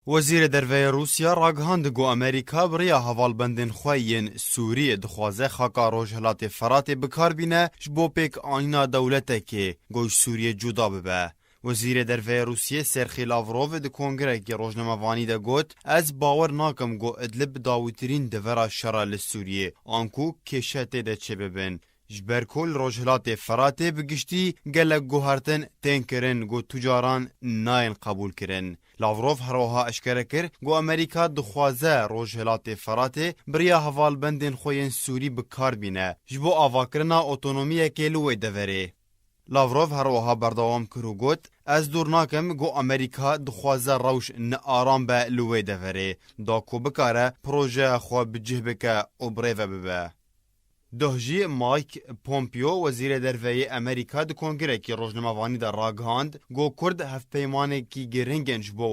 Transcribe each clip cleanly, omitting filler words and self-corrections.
وزیر دروی روسیا راگهاند گو امریکا بریا هوالبندین خوین سوری دخوازه خاکا روجهلات فرات بکار بینه جبو پیک آینا دولته که گوش سوریه جدا ببه. وزیر دروی روسیه سرخی لاوروف ده کنگره که روزنامه‌وانی ده گوت از باور ناکم گو ادلب داوترین دورا شرا لسوریه آنکو کشته ده چه ببین. جبر کل روجهلات فرات بگشتی گلک گوهرتن تین کرن گو تجاران ناین قبول کرن. لاوروف هروها اشکره کر گو امریکا دخوازه روجهلات فرات بریا هوالبندین خوین سوری بکار بینه جبو آواکرنا اوتونومیه که لوی دوره. لاوروف هروها بردوام کرو گوت از دور ناکم گو امریکا دخوازه روش نآرام به لوی دوره دا کو بکاره پروژه خو بجه بکه و بریوه ببه. دهجی مایک پومپیو وزیر دروی امریکا ده کنگره کی روزنامه‌وانی در راگهاند گو کرد هفپیمانه کی گرینگنج بو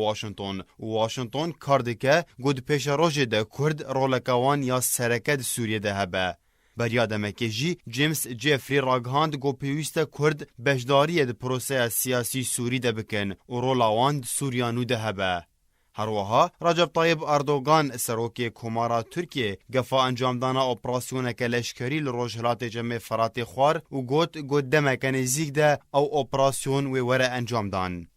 واشنطن کاردکه گود پیش روژه ده کرد رولکوان یا سرکت سوریه ده هبه. بریادمکه جی جیمز جیفری راگهاند گو پیوسته کرد بشداری ده پروسه سیاسی سوری ده بکن و رولاوان سوریانو ده هبه. هروها رجب طیب اردوغان سروکی کمارا ترکیه گفا انجام دانا اپراسیون کلشکری لروجهلات جمع فرات خوار و گوت دمک نزیک ده او اپراسیون و وره انجام دان.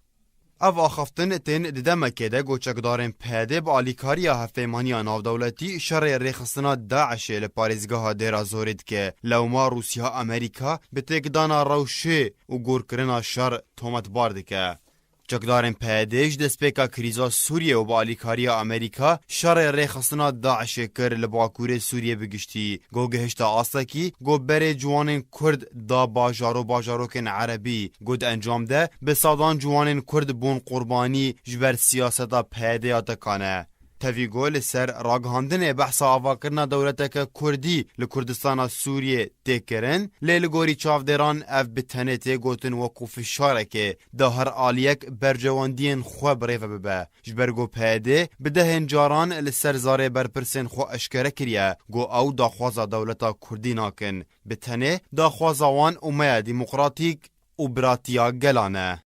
او آخفتن تین دمکه ده گوچکدارن پیده با آلیکاریا هفیمانی ناو دولتی شر ریخستنا داعش لپاریزگاه دیرا زورید که لوما روسیا امریکا به تکدانا روشه و گورکرنا شر تومت بارده که. چکدارن پیدهش دسپیکا کریزا سوریه و با آلیکاریا امریکا شر ریخستنا داعش کر لباکور سوریه بگشتی گو گهشتا آسکی گو بره جوانین کرد دا باجاروکن عربی گود انجام ده به سادان جوانین کرد بون قربانی جبر سیاستا پیده آتکانه. تاوی گول سر راگهاندن بحث آواکرنا دولتک کردی لکردستان سوریه تکرن لیلگوری چافدران اف بتنه تگوتن وقوف شارکه ده هر آلیک برجواندین خو بریفه ببه جبرگو پیده بده هنجاران لسر زاره برپرسن خو اشکره کریه گو او داخوازا دولتا کردی ناکن بتنه داخوازا وان اومه ديمقراطيك و براتیا گلانه.